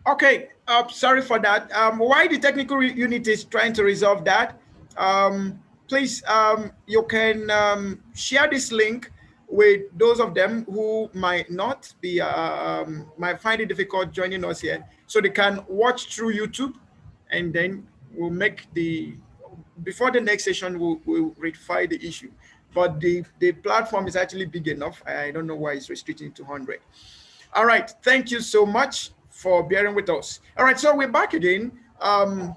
Okay, sorry for that. While the technical unit is trying to resolve that, please, you can share this link with those of them who might not be, might find it difficult joining us here, so they can watch through YouTube, and then we'll make before the next session, we'll rectify the issue. But the platform is actually big enough. I don't know why it's restricting to 100. All right, thank you so much for bearing with us. All right, so we're back again,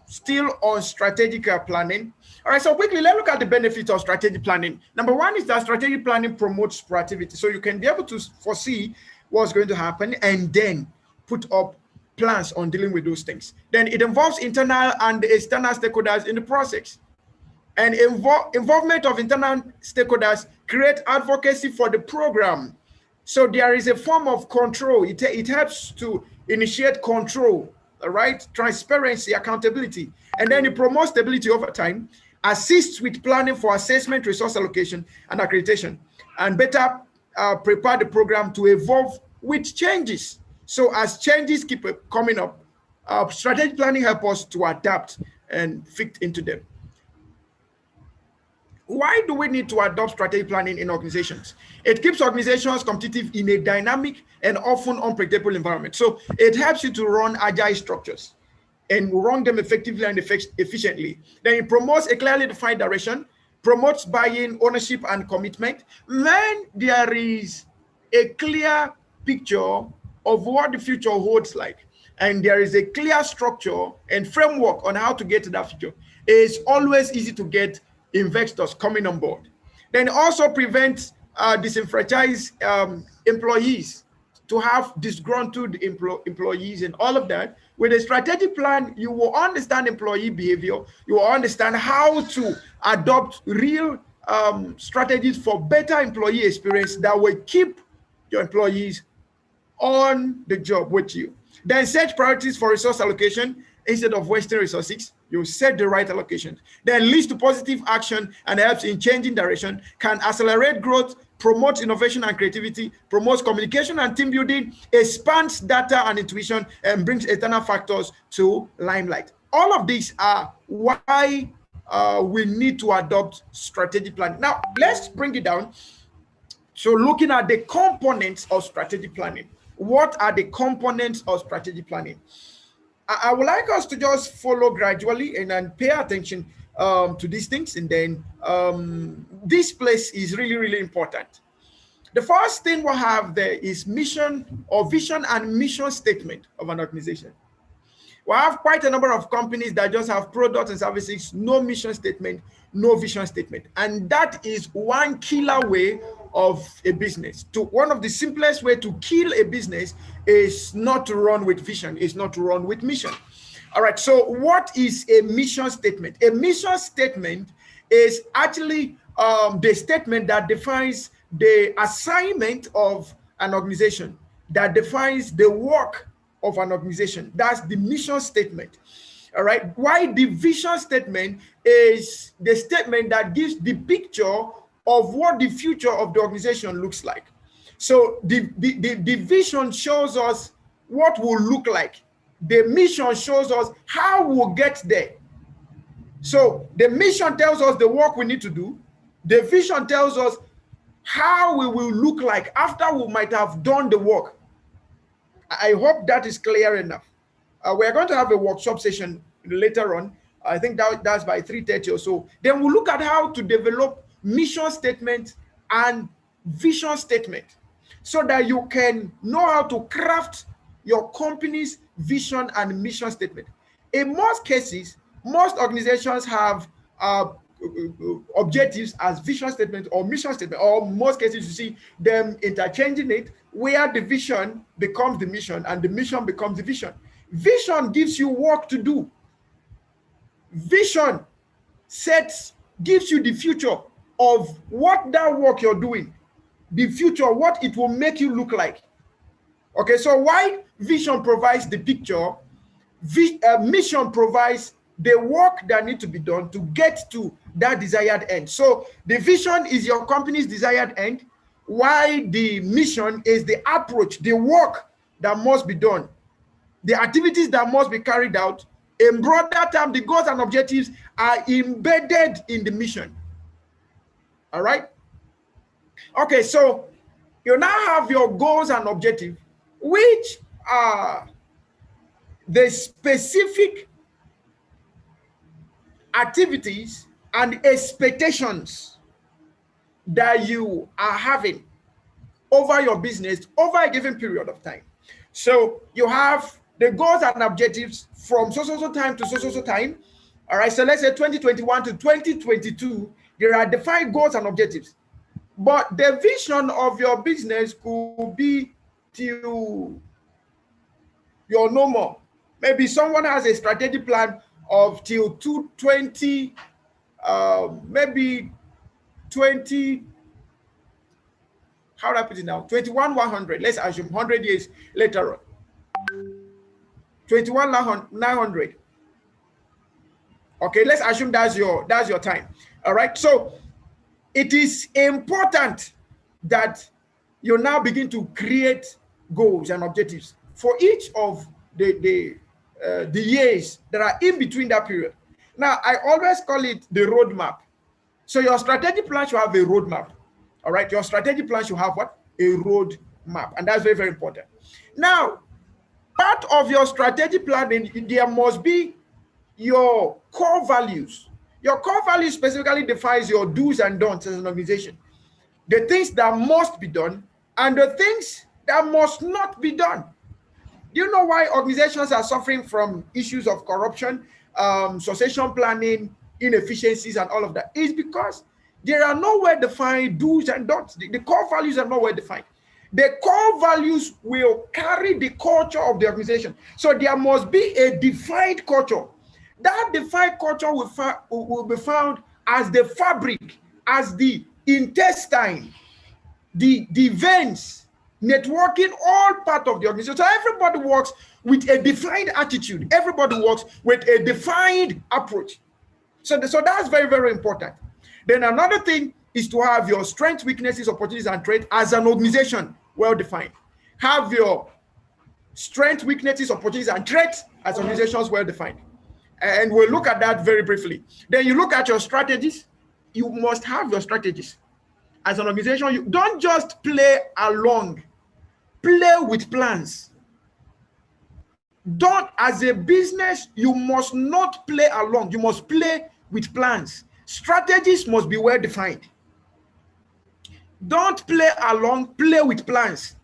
still on strategic planning. All right, so quickly, let's look at the benefits of strategic planning. Number one is that strategic planning promotes proactivity. So you can be able to foresee what's going to happen and then put up plans on dealing with those things. Then it involves internal and external stakeholders in the process. And involvement of internal stakeholders create advocacy for the program. So there is a form of control. It helps to initiate control, all right? Transparency, accountability. And then it promotes stability over time, assists with planning for assessment, resource allocation, and accreditation, and better prepare the program to evolve with changes. So as changes keep coming up, strategic planning helps us to adapt and fit into them. Why do we need to adopt strategic planning in organizations? It keeps organizations competitive in a dynamic and often unpredictable environment. So it helps you to run agile structures and run them effectively and efficiently. Then it promotes a clearly defined direction, promotes buy-in, ownership, and commitment. When there is a clear picture of what the future holds like, and there is a clear structure and framework on how to get to that future, it's always easy to get investors coming on board. Then also prevents disenfranchised employees, to have disgruntled employees and all of that. With a strategic plan, you will understand employee behavior. You will understand how to adopt real strategies for better employee experience that will keep your employees on the job with you. Then set priorities for resource allocation. Instead of wasting resources, you set the right allocations. Then leads to positive action and helps in changing direction, can accelerate growth, promotes innovation and creativity, promotes communication and team building, expands data and intuition, and brings external factors to limelight. All of these are why we need to adopt strategic planning. Now, let's bring it down. So looking at the components of strategic planning. What are the components of strategic planning? I would like us to just follow gradually and then pay attention to these things. And then this place is really, really important. The first thing we'll have there is mission or vision and mission statement of an organization. We have quite a number of companies that just have products and services, no mission statement, no vision statement. And that is one killer way of a business. One of the simplest way to kill a business is not to run with vision, is not to run with mission. All right, so what is a mission statement? A mission statement is actually the statement that defines the assignment of an organization, that defines the work of an organization. That's the mission statement. All right. Why the vision statement is the statement that gives the picture of what the future of the organization looks like. So the vision shows us what will look like. The mission shows us how we'll get there. So the mission tells us the work we need to do. The vision tells us how we will look like after we might have done the work. I hope that is clear enough. We're going to have a workshop session later on. I think that's by 3:30 or so. Then we'll look at how to develop mission statement and vision statement so that you can know how to craft your company's vision and mission statement. In most cases, most organizations have objectives as vision statement or mission statement, or most cases you see them interchanging it, where the vision becomes the mission and the mission becomes the vision. Vision gives you work to do. Vision gives you the future of what that work you're doing, the future, what it will make you look like. Okay, so while vision provides the picture, mission provides the work that needs to be done to get to that desired end. So the vision is your company's desired end, while the mission is the approach, the work that must be done the activities that must be carried out. In broader terms, the goals and objectives are embedded in the mission. All right? Okay, so you now have your goals and objectives, which are the specific activities and expectations that you are having over your business over a given period of time. So you have the goals and objectives from so time to so time. All right, so let's say 2021 to 2022, there are defined goals and objectives. But the vision of your business could be till you're no more. Maybe someone has a strategic plan of till 220, maybe 20, how do I put it now? 21,100. Let's assume 100 years later on. 21,900. Okay, let's assume that's your time. All right. So it is important that you now begin to create goals and objectives for each of the years that are in between that period. Now, I always call it the roadmap. So your strategic plan should have a roadmap. All right, your strategic plan should have what? A roadmap, and that's very, very important. Now, part of your strategic planning, there must be your core values. Your core values specifically defines your do's and don'ts as an organization. The things that must be done and the things that must not be done. Do you know why organizations are suffering from issues of corruption, succession planning, inefficiencies, and all of that? It's because there are no well-defined do's and don'ts. The core values are not well-defined. The core values will carry the culture of the organization. So there must be a defined culture. That defined culture will be found as the fabric, as the intestine, the veins, networking, all part of the organization. So everybody works with a defined attitude. Everybody works with a defined approach. So that's very, very important. Then another thing is to have your strengths, weaknesses, opportunities, and traits as an organization well-defined. Have your strengths, weaknesses, opportunities, and traits as organizations well-defined. And we'll look at that very briefly. Then you look at your strategies. You must have your strategies. As an organization, you don't just play along. Play with plans. Don't, as a business, you must not play along. You must play with plans. Strategies must be well defined. Don't play along, play with plans.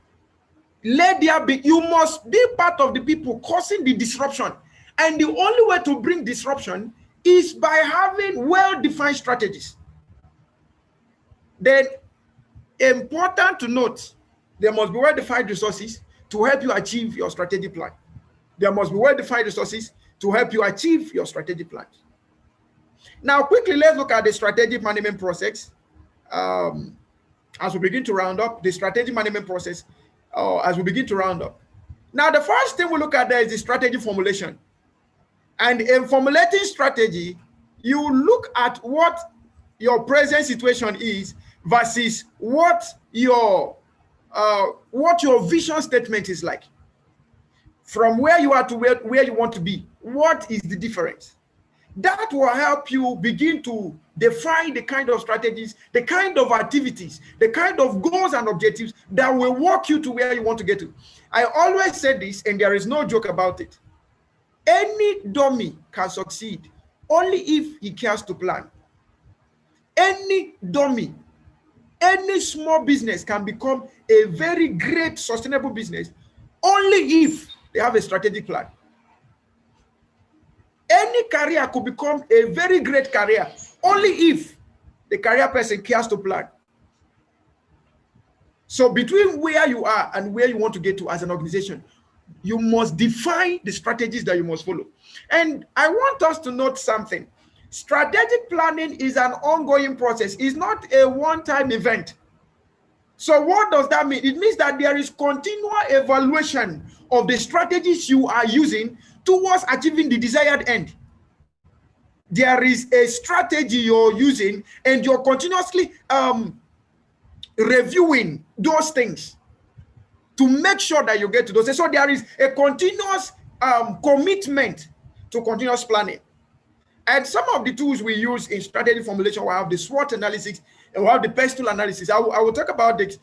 Let there be, you must be part of the people causing the disruption. And the only way to bring disruption is by having well-defined strategies. Then, important to note, there must be well-defined resources to help you achieve your strategic plan. There must be well-defined resources to help you achieve your strategic plan. Now, quickly, let's look at the strategic management process. As we begin to round up, the strategic management process, as we begin to round up. Now, the first thing we look at there is the strategy formulation. And in formulating strategy, you look at what your present situation is versus what your vision statement is like. From where you are to where you want to be, what is the difference? That will help you begin to define the kind of strategies, the kind of activities, the kind of goals and objectives that will walk you to where you want to get to. I always say this, and there is no joke about it. Any dummy can succeed only if he cares to plan. Any dummy, any small business can become a very great sustainable business only if they have a strategic plan. Any career could become a very great career only if the career person cares to plan. So between where you are and where you want to get to as an organization, you must define the strategies that you must follow. And I want us to note something. Strategic planning is an ongoing process. It's not a one-time event. So what does that mean? It means that there is continual evaluation of the strategies you are using towards achieving the desired end. There is a strategy you're using, and you're continuously reviewing those things to make sure that you get to those. So there is a continuous commitment to continuous planning. And some of the tools we use in strategy formulation, we have the SWOT analysis and we have the PESTLE analysis. I will talk about it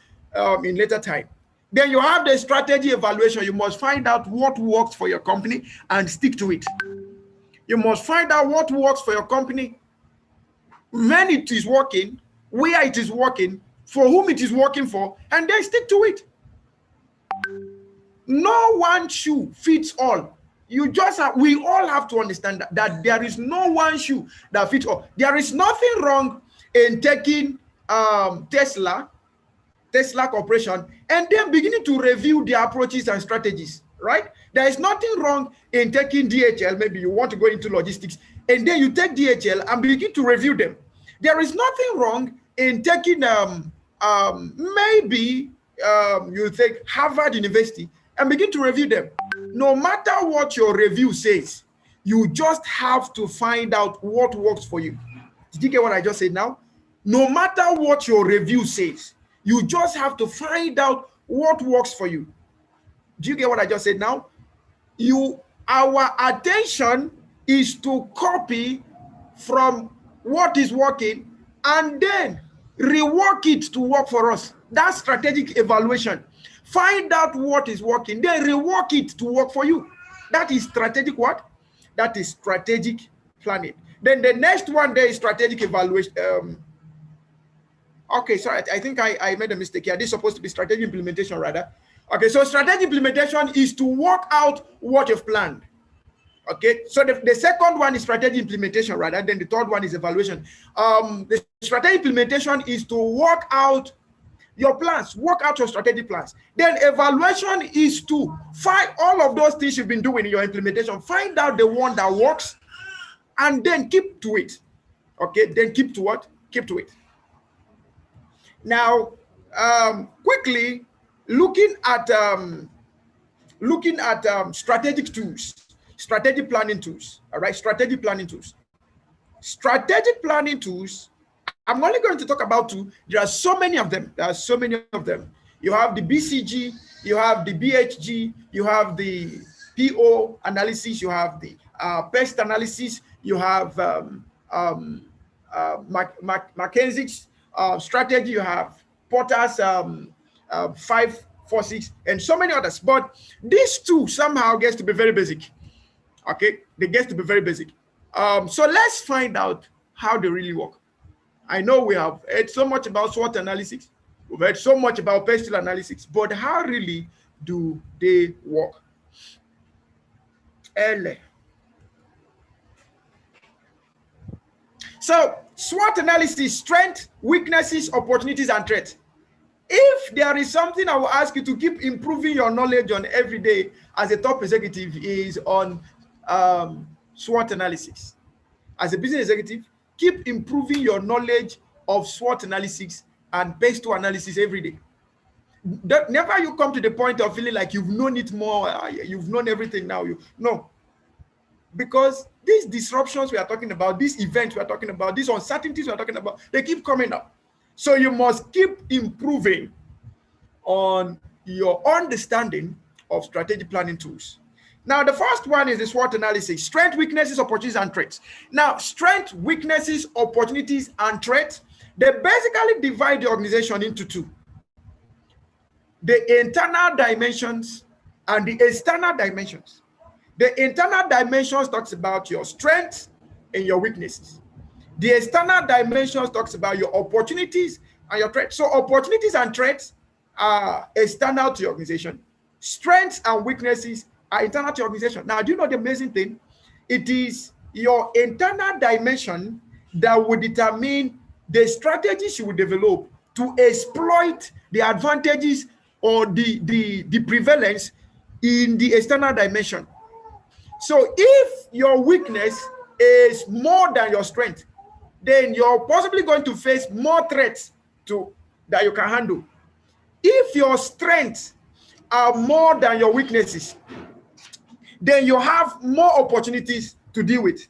in later time. Then you have the strategy evaluation. You must find out what works for your company and stick to it. You must find out what works for your company, when it is working, where it is working, for whom it is working for, and then stick to it. No one shoe fits all. We all have to understand that there is no one shoe that fits all. There is nothing wrong in taking Tesla Corporation and then beginning to review their approaches and strategies, right? There is nothing wrong in taking DHL. Maybe you want to go into logistics and then you take DHL and begin to review them. There is nothing wrong in taking maybe you take Harvard University and begin to review them. No matter what your review says, you just have to find out what works for you. Did you get what I just said now? No matter what your review says, you just have to find out what works for you. Do you get what I just said now? Our attention is to copy from what is working and then rework it to work for us. That's strategic evaluation. Find out what is working, then rework it to work for you. That is strategic what? That is strategic planning. Then the next one there is strategic evaluation. Okay, sorry, I think I made a mistake here. This is supposed to be strategic implementation rather. Okay, so strategic implementation is to work out what you've planned. Okay, so the second one is strategic implementation rather, then the third one is evaluation. The strategic implementation is to work out your plans, work out your strategic plans. Then evaluation is to find all of those things you've been doing in your implementation, find out the one that works, and then keep to it. Okay, then keep to what? Keep to it. Now, quickly looking at strategic tools, strategic planning tools. All right, strategic planning tools. Strategic planning tools. I'm only going to talk about two. There are so many of them. There are so many of them. You have the BCG, you have the BHG, you have the PO analysis, you have the PEST analysis, you have McKinsey's strategy, you have Porter's 546, and so many others. But these two somehow gets to be very basic. Okay, they get to be very basic. So let's find out how they really work. I know we have heard so much about SWOT analysis, we've heard so much about PESTLE analysis, but how really do they work? So SWOT analysis: strengths, weaknesses, opportunities, and threats. If there is something I will ask you to keep improving your knowledge on every day as a top executive is on SWOT analysis. As a business executive, keep improving your knowledge of SWOT analysis and PESTLE analysis every day. Never you come to the point of feeling like you've known it more, you've known everything now. No. Because these disruptions we are talking about, these events we are talking about, these uncertainties we are talking about, they keep coming up. So you must keep improving on your understanding of strategic planning tools. Now, the first one is the SWOT analysis: strengths, weaknesses, opportunities, and threats. Now, strengths, weaknesses, opportunities, and threats, they basically divide the organization into two: the internal dimensions and the external dimensions. The internal dimensions talks about your strengths and your weaknesses. The external dimensions talks about your opportunities and your threats. So opportunities and threats are external to your organization. Strengths and weaknesses are internal to your organization. Now, do you know the amazing thing? It is your internal dimension that will determine the strategies you will develop to exploit the advantages or the prevalence in the external dimension. So if your weakness is more than your strength, then you're possibly going to face more threats that you can handle. If your strengths are more than your weaknesses, then you have more opportunities to deal with.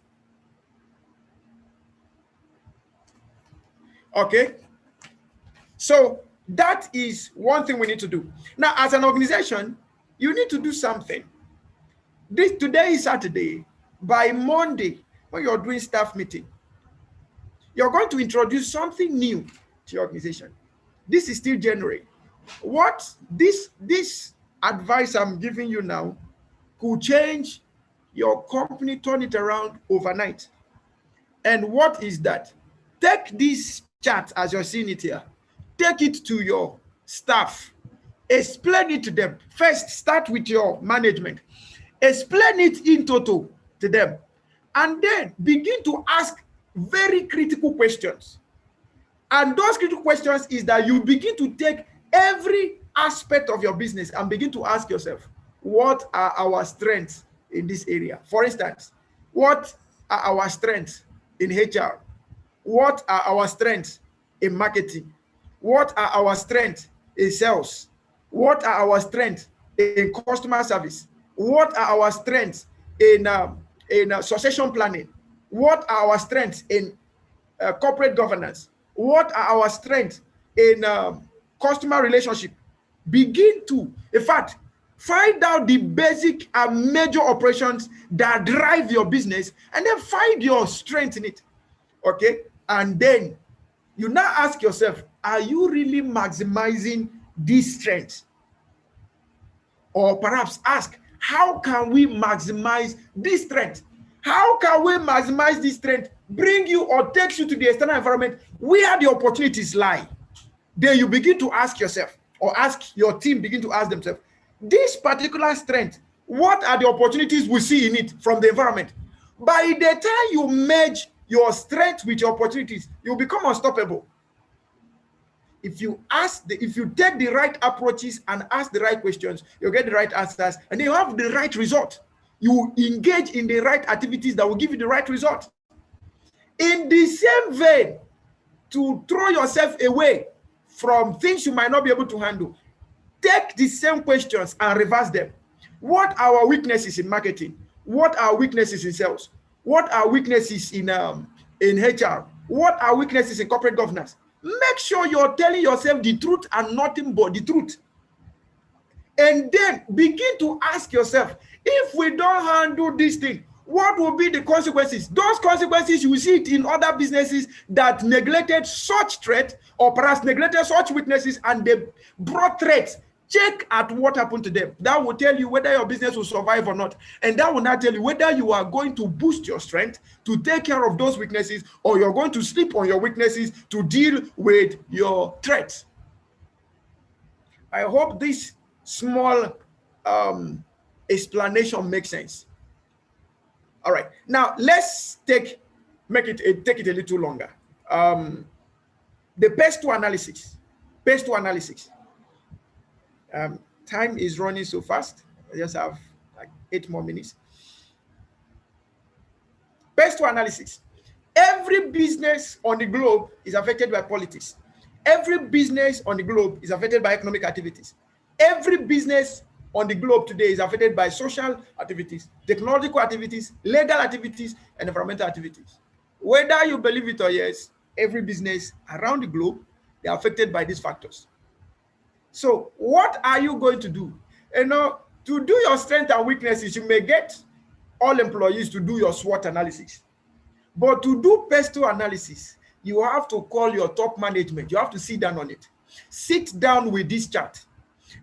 Okay? So that is one thing we need to do. Now, as an organization, you need to do something. Today is Saturday. By Monday, when you're doing staff meeting, you're going to introduce something new to your organization. This is still January. What this advice I'm giving you now could change your company, turn it around overnight. And what is that? Take this chart as you're seeing it here. Take it to your staff. Explain it to them. First, start with your management. Explain it in total to them. And then begin to ask very critical questions. And those critical questions is that you begin to take every aspect of your business and begin to ask yourself, what are our strengths in this area? For instance, what are our strengths in HR? What are our strengths in marketing? What are our strengths in sales? What are our strengths in customer service? What are our strengths in succession planning? What are our strengths in corporate governance? What are our strengths in customer relationship? Begin to, in fact, find out the basic and major operations that drive your business, and then find your strength in it. Okay? And then you now ask yourself, are you really maximizing these strengths? Or perhaps ask, how can we maximize this strength? How can we maximize this strength, bring you or takes you to the external environment where the opportunities lie? Then you begin to ask yourself, or ask your team, begin to ask themselves, this particular strength, what are the opportunities we see in it from the environment? By the time you merge your strength with your opportunities, you become unstoppable. If you take the right approaches and ask the right questions, you'll get the right answers, and you have the right result. You engage in the right activities that will give you the right result. In the same vein, to throw yourself away from things you might not be able to handle, take the same questions and reverse them. What are our weaknesses in marketing? What are weaknesses in sales? What are weaknesses in HR? What are weaknesses in corporate governance? Make sure you're telling yourself the truth and nothing but the truth. And then begin to ask yourself, if we don't handle this thing, what will be the consequences? Those consequences, you will see it in other businesses that neglected such threat, or perhaps neglected such weaknesses, and they brought threats. Check at what happened to them. That will tell you whether your business will survive or not. And that will not tell you whether you are going to boost your strength to take care of those weaknesses, or you're going to sleep on your weaknesses to deal with your threats. I hope this small explanation makes sense. All right. Now let's take it a little longer. The PESTLE analysis. PESTLE analysis. Time is running so fast. I just have like 8 more minutes. PESTLE analysis. Every business on the globe is affected by politics. Every business on the globe is affected by economic activities. Every business on the globe today is affected by social activities, technological activities, legal activities, and environmental activities. Whether you believe it or yes, every business around the globe, they are affected by these factors. So what are you going to do? To do your strengths and weaknesses, you may get all employees to do your SWOT analysis. But to do PESTLE analysis, you have to call your top management. You have to sit down on it. Sit down with this chart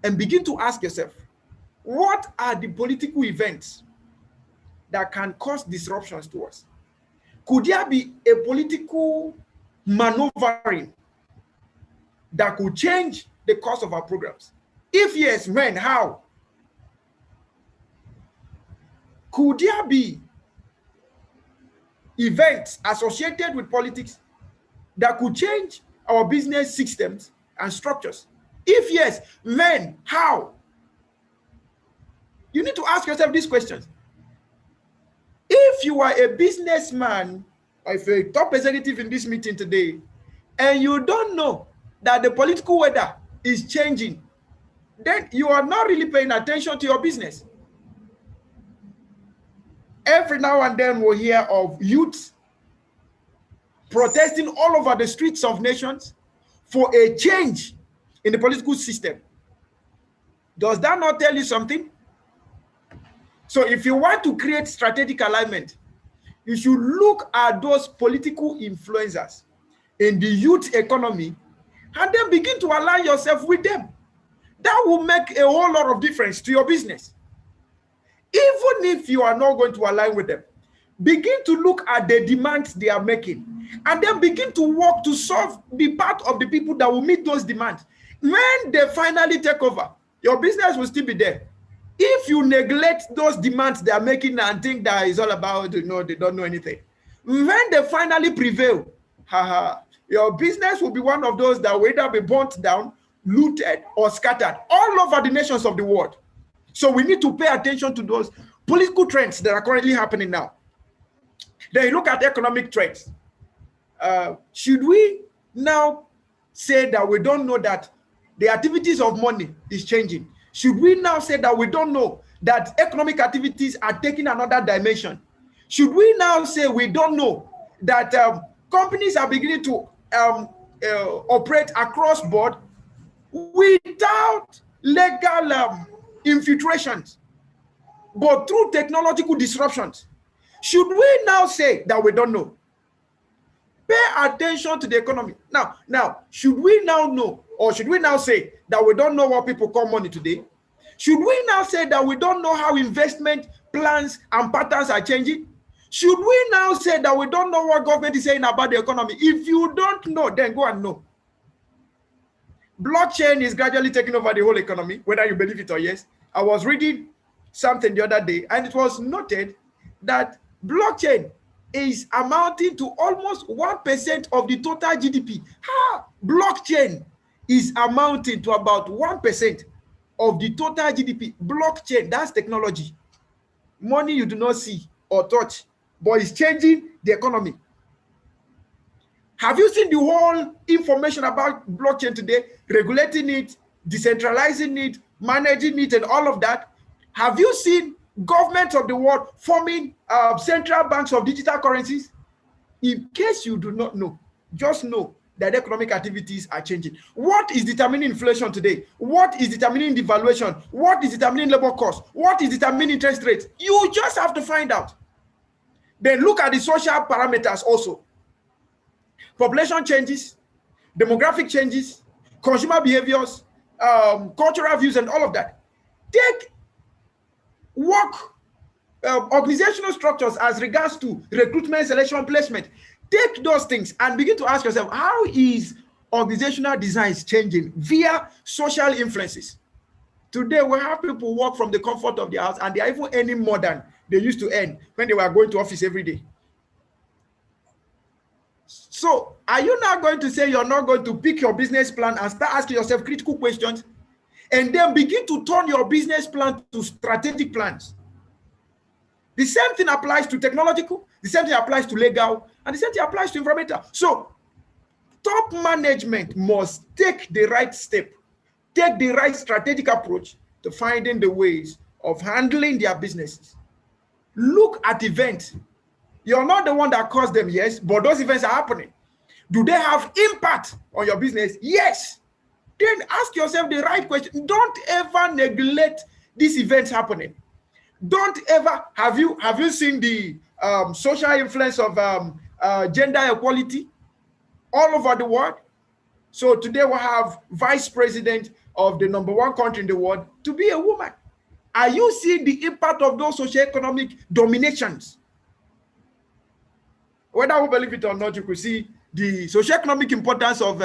and begin to ask yourself, what are the political events that can cause disruptions to us? Could there be a political maneuvering that could change the course of our programs? If yes, when, how? Could there be events associated with politics that could change our business systems and structures? If yes, when, how? You need to ask yourself these questions. If you are a businessman, or if you're a top executive in this meeting today, and you don't know that the political weather is changing, then you are not really paying attention to your business. Every now and then we'll hear of youths protesting all over the streets of nations for a change in the political system. Does that not tell you something? So if you want to create strategic alignment, you should look at those political influencers in the youth economy and then begin to align yourself with them. That will make a whole lot of difference to your business. Even if you are not going to align with them, begin to look at the demands they are making and then begin to work to be part of the people that will meet those demands. When they finally take over, your business will still be there. If you neglect those demands they are making and think that it's all about, they don't know anything. When they finally prevail, your business will be one of those that will either be burnt down, looted, or scattered all over the nations of the world. So we need to pay attention to those political trends that are currently happening now. Then you look at economic trends. Should we now say that we don't know that the activities of money is changing? Should we now say that we don't know that economic activities are taking another dimension? Should we now say we don't know that companies are beginning to operate across board without legal infiltrations, but through technological disruptions? Should we now say that we don't know? Pay attention to the economy. Now, should we now know, or should we now say that we don't know what people call money today? Should we now say that we don't know how investment plans and patterns are changing? Should we now say that we don't know what government is saying about the economy? If you don't know, then go and know. Blockchain is gradually taking over the whole economy, whether you believe it or yes. I was reading something the other day, and it was noted that blockchain is amounting to almost 1% of the total GDP. Blockchain is amounting to about 1% of the total GDP. Blockchain, that's technology. Money you do not see or touch, but it's changing the economy. Have you seen the whole information about blockchain today? Regulating it, decentralizing it, managing it, and all of that. Have you seen governments of the world forming central banks of digital currencies? In case you do not know, just know that economic activities are changing. What is determining inflation today? What is determining devaluation? What is determining labor costs? What is determining interest rates? You just have to find out. Then look at the social parameters also. Population changes, demographic changes, consumer behaviors, cultural views, and all of that. Take work, organizational structures as regards to recruitment, selection, placement. Take those things and begin to ask yourself, how is organizational designs changing via social influences? Today, we have people work from the comfort of their house, and they are even earning more than they used to earn when they were going to office every day. So, are you now going to say you're not going to pick your business plan and start asking yourself critical questions, and then begin to turn your business plan to strategic plans? The same thing applies to technological, the same thing applies to legal, and the same thing applies to environmental. So, top management must take the right step, take the right strategic approach to finding the ways of handling their businesses. Look at events. You're not the one that caused them, yes, but those events are happening. Do they have impact on your business? Yes. Then ask yourself the right question. Don't ever neglect these events happening. Don't ever, have you seen the social influence of gender equality all over the world? So today we have vice president of the #1 country in the world to be a woman. Are you seeing the impact of those socioeconomic dominations? Whether we believe it or not, you could see the socioeconomic importance of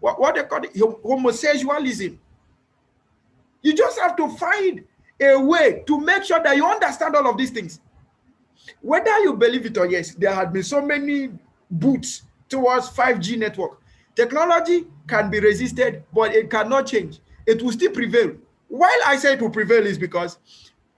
what they call it, homosexualism. You just have to find a way to make sure that you understand all of these things. Whether you believe it or yes, there have been so many boots towards 5G network. Technology can be resisted, but it cannot change. It will still prevail. While I say it will prevail is because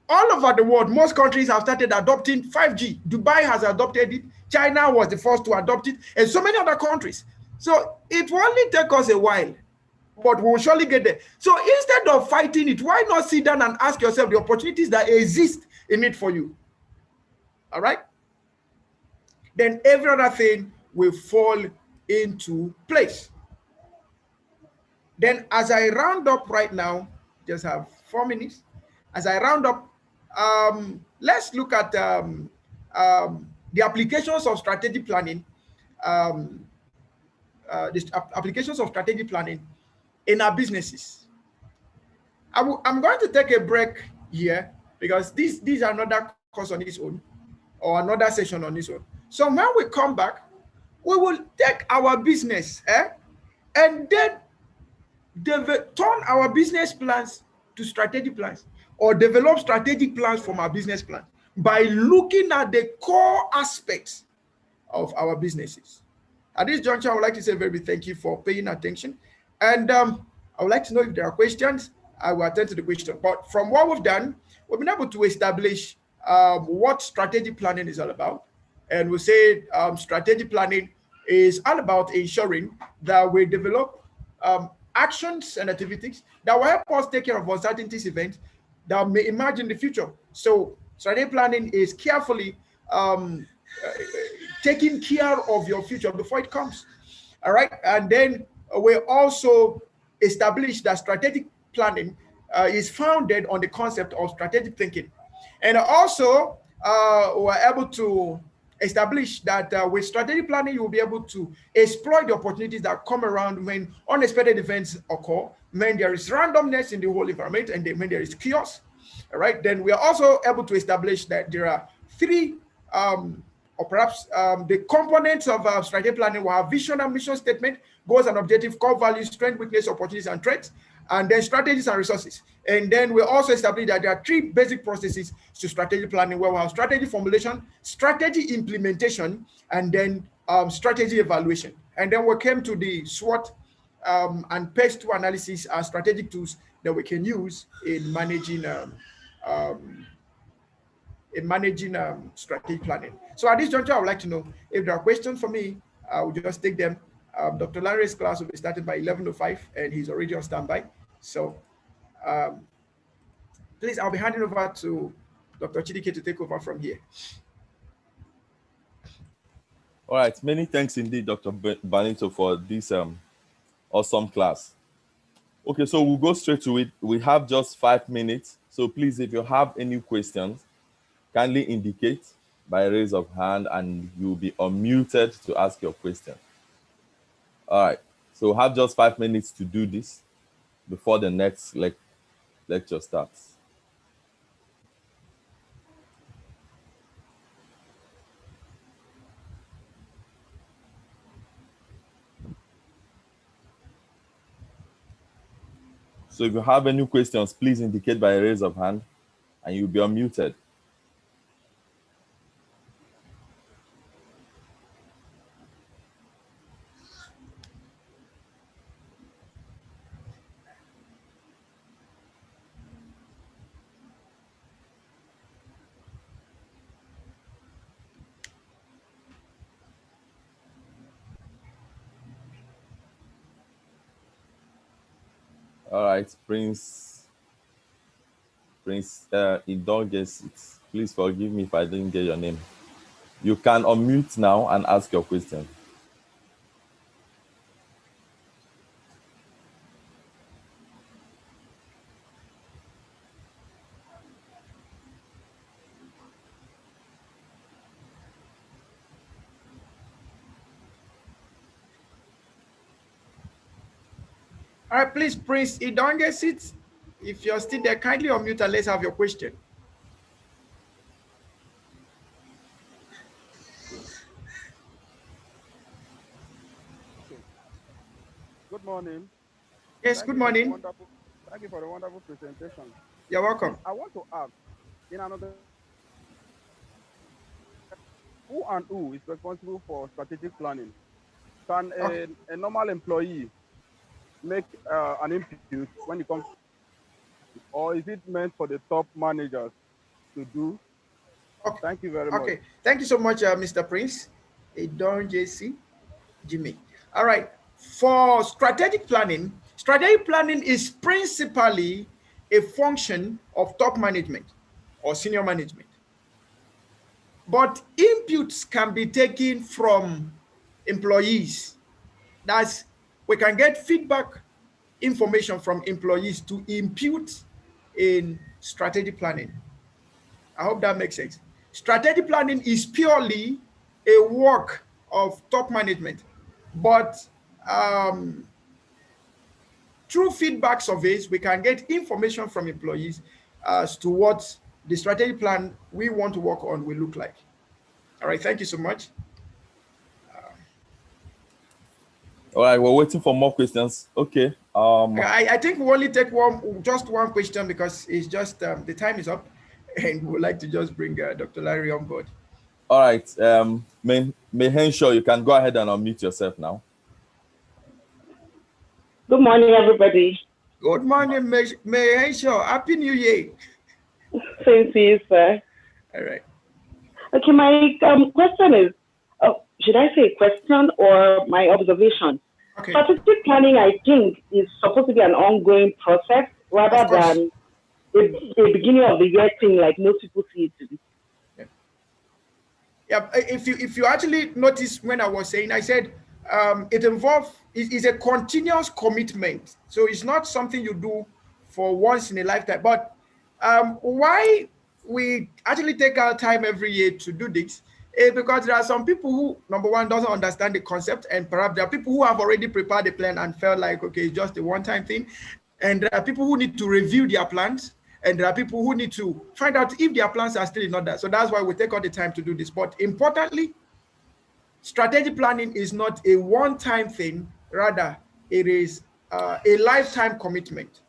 all over the world, most countries have started adopting 5G. Dubai has adopted it. China was the first to adopt it, and so many other countries. So it will only take us a while, but we'll surely get there. So instead of fighting it, why not sit down and ask yourself the opportunities that exist in it for you? All right? Then every other thing will fall into place. Then as I round up right now, just have 4 minutes. As I round up, let's look at the applications of strategic planning. Applications of strategic planning in our businesses. I'm going to take a break here because these are another course on its own or another session on its own. So when we come back, we will take our business and then turn our business plans to strategic plans or develop strategic plans from our business plan by looking at the core aspects of our businesses. At this juncture, I would like to say very big thank you for paying attention. And I would like to know if there are questions. I will attend to the question. But from what we've done, we've been able to establish what strategic planning is all about. And we say strategic planning is all about ensuring that we develop actions and activities that will help us take care of uncertainties events that may emerge in the future. So strategic planning is carefully taking care of your future before it comes. All right. And then we also establish that strategic planning is founded on the concept of strategic thinking. And also we're able to establish that with strategic planning, you'll be able to exploit the opportunities that come around when unexpected events occur, when there is randomness in the whole environment, and then when there is chaos. All right. Then we are also able to establish that there are three or perhaps the components of strategic planning will have vision and mission statement, goals and objective, core values, strength, weakness, opportunities, and threats, and then strategies and resources. And then we also establish that there are three basic processes to strategic planning, where we have strategy formulation, strategy implementation, and then strategy evaluation. And then we came to the SWOT and PESTLE analysis as strategic tools that we can use in managing strategic planning. So at this juncture, I would like to know if there are questions for me. I will just take them. Dr. Larry's class will be starting by 11:05, and he's already on standby. So please, I'll be handing over to Dr. Chidike to take over from here. All right. Many thanks indeed, Dr. Benito, for this awesome class. Okay, so we'll go straight to it. We have just 5 minutes. So please, if you have any questions, kindly indicate by raise of hand and you'll be unmuted to ask your question. All right, so we have just 5 minutes to do this before the next lecture starts. So if you have any questions, please indicate by a raise of hand and you'll be unmuted. All right, Prince, Indulgence, please forgive me if I didn't get your name. You can unmute now and ask your question. All right, please, Prince Idongesit, if you're still there, kindly unmute and let's have your question. Okay. Good morning. Yes, good morning. Thank you for the wonderful presentation. You're welcome. I want to ask, in another, who is responsible for strategic planning? Can a normal employee make an input when it comes, or is it meant for the top managers to do? Okay. Thank you very much. Okay, thank you so much, Mr. Prince. Don JC Jimmy. All right, for strategic planning is principally a function of top management or senior management. But inputs can be taken from employees. That's, we can get feedback information from employees to impute in strategic planning. I hope that makes sense. Strategic planning is purely a work of top management, but um, through feedback surveys, we can get information from employees as to what the strategic plan we want to work on will look like. All right, thank you so much. All right, we're waiting for more questions. Okay. I think we only take just one question because it's just the time is up, and we would like to just bring Dr. Larry on board. All right. May Henshaw, you can go ahead and unmute yourself now. Good morning, everybody. Good morning, May Henshaw. Happy New Year. Same to you, sir. All right. Okay, my question is, should I say question or my observation? Okay. Strategic planning, I think, is supposed to be an ongoing process rather than a beginning of the year thing like most people see it to be. Yeah. If you actually notice when I was saying, I said is a continuous commitment. So it's not something you do for once in a lifetime. But why we actually take our time every year to do this is because there are some people who, number one, doesn't understand the concept, and perhaps there are people who have already prepared the plan and felt like, okay, it's just a one-time thing. And there are people who need to review their plans, and there are people who need to find out if their plans are still in order. So that's why we take all the time to do this. But importantly, strategic planning is not a one-time thing. Rather, it is a lifetime commitment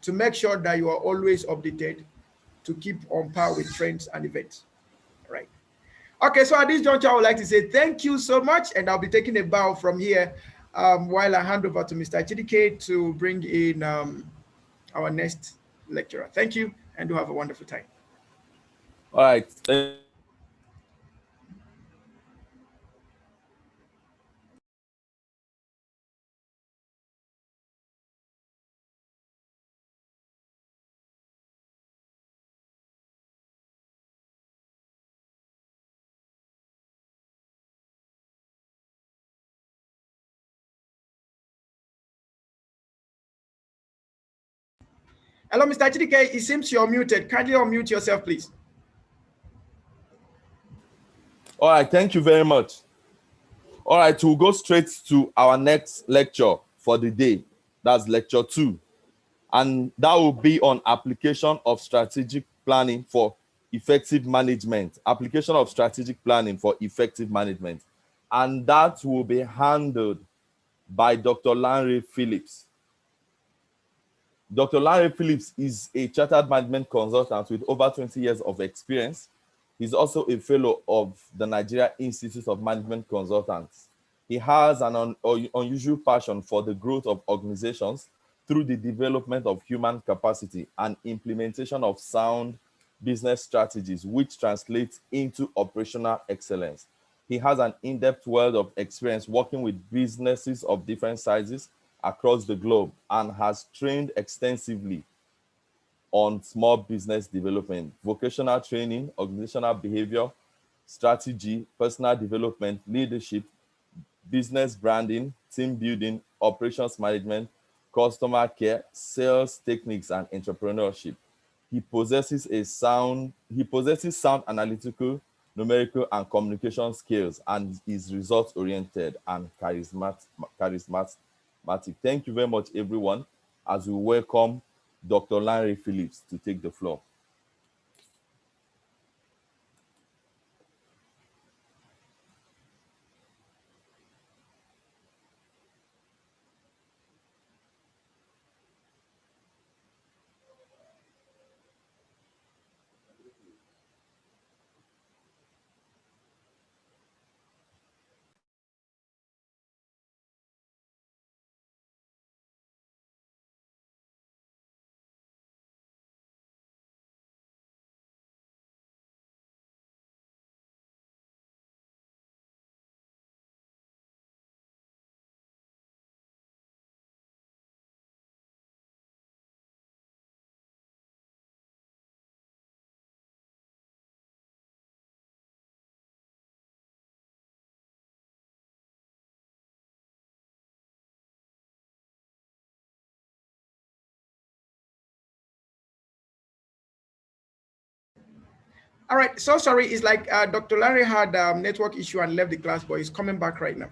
to make sure that you are always updated, to keep on par with trends and events. Right. Okay, so at this juncture, I would like to say thank you so much, and I'll be taking a bow from here while I hand over to Mr. Chidike to bring in our next lecturer. Thank you, and do have a wonderful time. All right. Hello, Mr. Chidike. It seems you're muted. Kindly unmute yourself, please. All right. Thank you very much. All right. We'll go straight to our next lecture for the day. That's lecture 2. And that will be on application of strategic planning for effective management. Application of strategic planning for effective management. And that will be handled by Dr. Larry Phillips. Dr. Larry Phillips is a chartered management consultant with over 20 years of experience. He's also a fellow of the Nigeria Institute of Management Consultants. He has an unusual passion for the growth of organizations through the development of human capacity and implementation of sound business strategies, which translates into operational excellence. He has an in-depth wealth of experience working with businesses of different sizes across the globe and has trained extensively on small business development, vocational training, organizational behavior, strategy, personal development, leadership, business branding, team building, operations management, customer care, sales techniques, and entrepreneurship. He possesses sound analytical, numerical, and communication skills, and is result-oriented and charismatic. Thank you very much, everyone, as we welcome Dr. Larry Phillips to take the floor. All right. So sorry. It's like Dr. Larry had a network issue and left the class, but he's coming back right now.